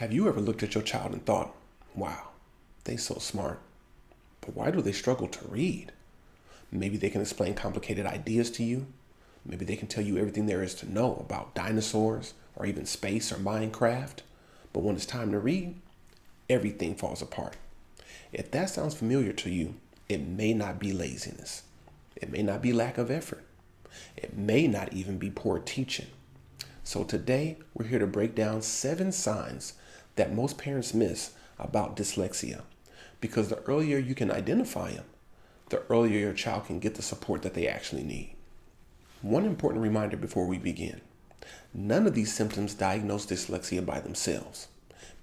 Have you ever looked at your child and thought, wow, they so smart, but why do they struggle to read? Maybe they can explain complicated ideas to you. Maybe they can tell you everything there is to know about dinosaurs or even space or Minecraft. But when it's time to read, everything falls apart. If that sounds familiar to you, it may not be laziness. It may not be lack of effort. It may not even be poor teaching. So today, we're here to break down 7 signs that most parents miss about dyslexia. Because the earlier you can identify them, the earlier your child can get the support that they actually need. One important reminder before we begin. None of these symptoms diagnose dyslexia by themselves.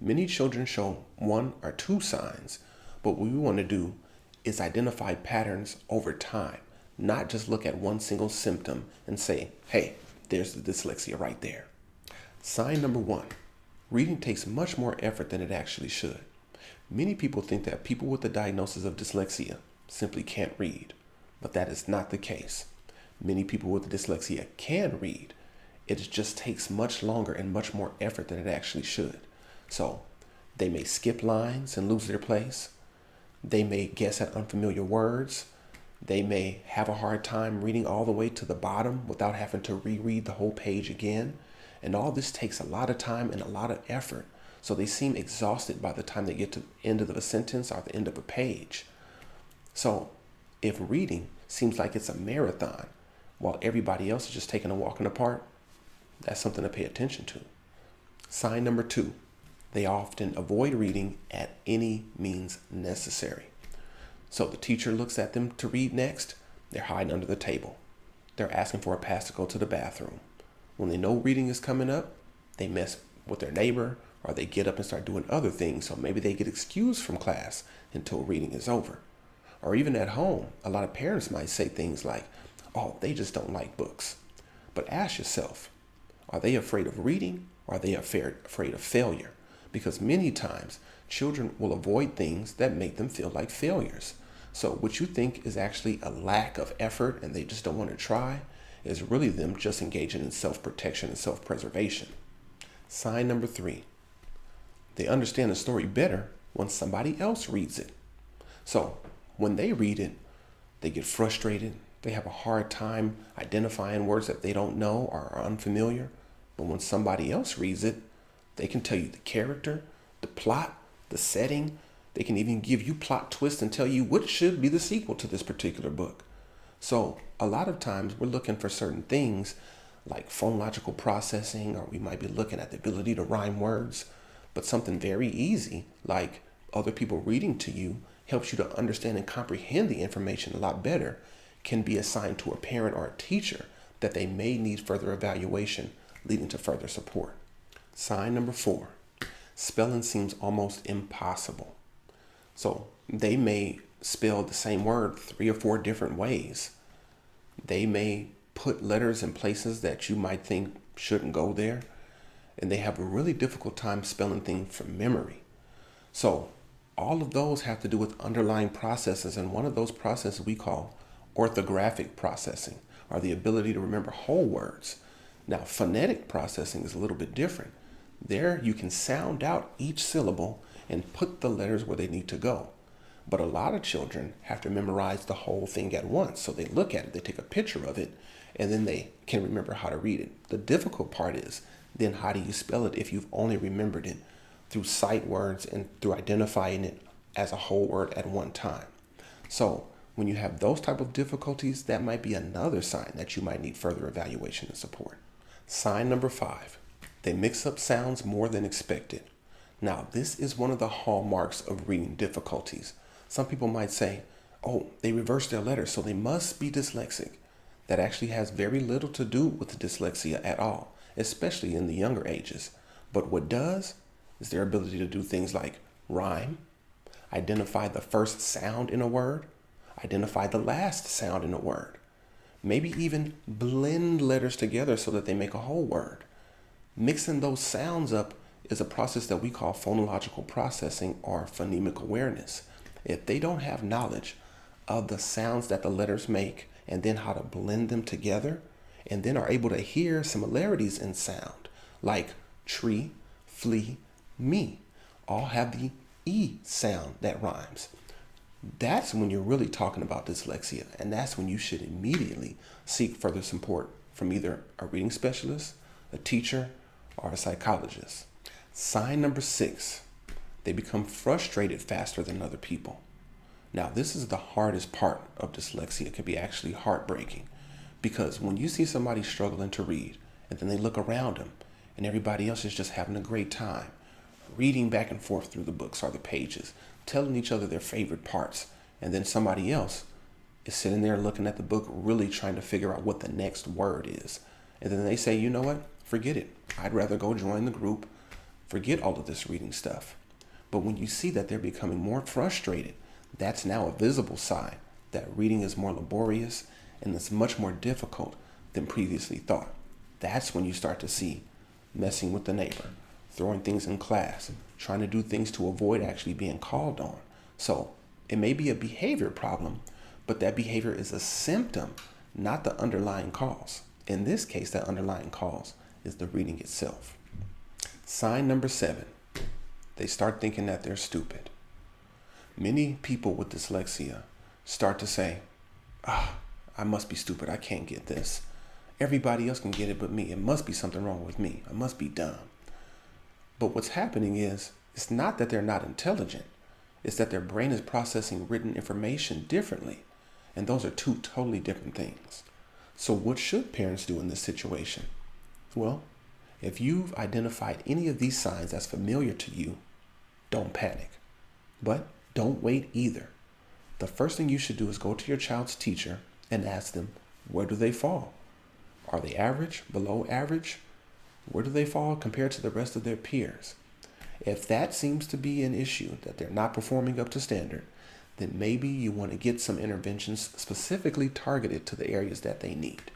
Many children show 1 or 2 signs, but what we want to do is identify patterns over time, not just look at one single symptom and say, hey, there's the dyslexia right there. Sign number 1, reading takes much more effort than it actually should. Many people think that people with the diagnosis of dyslexia simply can't read, but that is not the case. Many people with dyslexia can read. It just takes much longer and much more effort than it actually should. So they may skip lines and lose their place. They may guess at unfamiliar words. They may have a hard time reading all the way to the bottom without having to reread the whole page again. And all this takes a lot of time and a lot of effort. So they seem exhausted by the time they get to the end of a sentence or the end of a page. So if reading seems like it's a marathon while everybody else is just taking a walk in the park, that's something to pay attention to. Sign number 2, they often avoid reading at any means necessary. So the teacher looks at them to read next, they're hiding under the table. They're asking for a pass to go to the bathroom. When they know reading is coming up, they mess with their neighbor or they get up and start doing other things. So maybe they get excused from class until reading is over. Or even at home, a lot of parents might say things like, oh, they just don't like books. But ask yourself, are they afraid of reading or are they afraid of failure? Because many times children will avoid things that make them feel like failures. So what you think is actually a lack of effort and they just don't want to try is really them just engaging in self-protection and self-preservation. Sign number 3, they understand the story better when somebody else reads it. So when they read it, they get frustrated. They have a hard time identifying words that they don't know or are unfamiliar. But when somebody else reads it, they can tell you the character, the plot, the setting. They can even give you plot twists and tell you what should be the sequel to this particular book. So a lot of times we're looking for certain things like phonological processing, or we might be looking at the ability to rhyme words. But something very easy like other people reading to you helps you to understand and comprehend the information a lot better can be assigned to a parent or a teacher that they may need further evaluation leading to further support. Sign number 4, spelling seems almost impossible. So they may spell the same word 3 or 4 different ways. They may put letters in places that you might think shouldn't go there. And they have a really difficult time spelling things from memory. So all of those have to do with underlying processes. And one of those processes we call orthographic processing, or the ability to remember whole words. Now, phonetic processing is a little bit different. There you can sound out each syllable and put the letters where they need to go. But a lot of children have to memorize the whole thing at once. So they look at it, they take a picture of it, and then they can remember how to read it. The difficult part is, then how do you spell it if you've only remembered it through sight words and through identifying it as a whole word at one time? So when you have those type of difficulties, that might be another sign that you might need further evaluation and support. Sign number 5, they mix up sounds more than expected. Now, this is one of the hallmarks of reading difficulties. Some people might say, oh, they reversed their letters, so they must be dyslexic. That actually has very little to do with the dyslexia at all, especially in the younger ages. But what does is their ability to do things like rhyme, identify the first sound in a word, identify the last sound in a word, maybe even blend letters together so that they make a whole word. Mixing those sounds up is a process that we call phonological processing or phonemic awareness. If they don't have knowledge of the sounds that the letters make and then how to blend them together, and then are able to hear similarities in sound, like tree, flea, me, all have the E sound that rhymes. That's when you're really talking about dyslexia, and that's when you should immediately seek further support from either a reading specialist, a teacher, or a psychologist. Sign number 6, they become frustrated faster than other people. Now, this is the hardest part of dyslexia. It can be actually heartbreaking because when you see somebody struggling to read and then they look around them and everybody else is just having a great time, reading back and forth through the books or the pages, telling each other their favorite parts, and then somebody else is sitting there looking at the book, really trying to figure out what the next word is. And then they say, you know what? Forget it. I'd rather go join the group. Forget all of this reading stuff. But when you see that they're becoming more frustrated, that's now a visible sign that reading is more laborious and it's much more difficult than previously thought. That's when you start to see messing with the neighbor, throwing things in class, trying to do things to avoid actually being called on. So it may be a behavior problem, but that behavior is a symptom, not the underlying cause. In this case, that underlying cause is the reading itself. Sign number 7, they start thinking that they're stupid. Many people with dyslexia start to say, I must be stupid. I can't get this. Everybody else can get it but me. It must be something wrong with me. I must be dumb. But what's happening is, it's not that they're not intelligent. It's that their brain is processing written information differently. And those are two totally different things. So what should parents do in this situation? Well, if you've identified any of these signs as familiar to you, don't panic. But don't wait either. The first thing you should do is go to your child's teacher and ask them, where do they fall? Are they average, below average? Where do they fall compared to the rest of their peers? If that seems to be an issue, that they're not performing up to standard, then maybe you want to get some interventions specifically targeted to the areas that they need.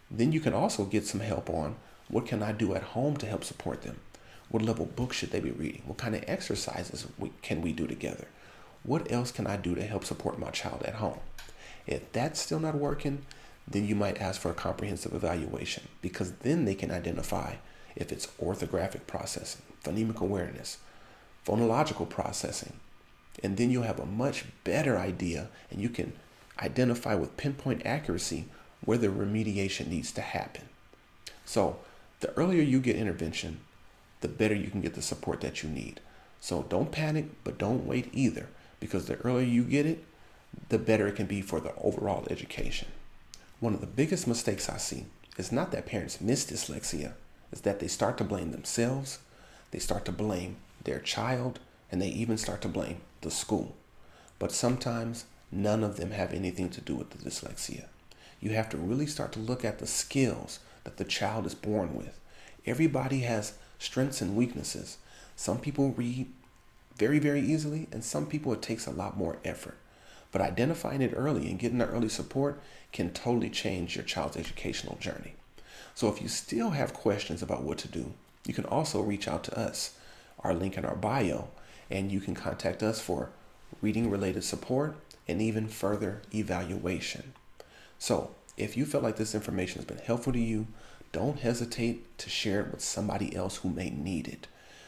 Then you can also get some help on what can I do at home to help support them? What level book should they be reading? What kind of exercises can we do together? What else can I do to help support my child at home? If that's still not working, then you might ask for a comprehensive evaluation, because then they can identify if it's orthographic processing, phonemic awareness, phonological processing, and then you'll have a much better idea and you can identify with pinpoint accuracy where the remediation needs to happen. So the earlier you get intervention, the better you can get the support that you need. So don't panic, but don't wait either, because the earlier you get it, the better it can be for the overall education. One of the biggest mistakes I see is not that parents miss dyslexia, is that they start to blame themselves, they start to blame their child, and they even start to blame the school. But sometimes none of them have anything to do with the dyslexia. You have to really start to look at the skills that the child is born with. Everybody has strengths and weaknesses. Some people read very, very easily, and some people it takes a lot more effort. But identifying it early and getting the early support can totally change your child's educational journey. So if you still have questions about what to do, you can also reach out to us, our link in our bio, and you can contact us for reading related support and even further evaluation. So if you feel like this information has been helpful to you, don't hesitate to share it with somebody else who may need it.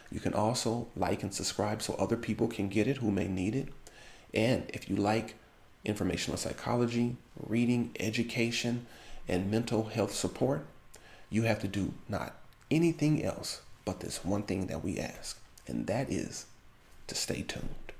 You can also like and subscribe so other people can get it who may need it. And if you like information on psychology, reading, education, and mental health support, you have to do not anything else but this one thing that we ask, and that is to stay tuned.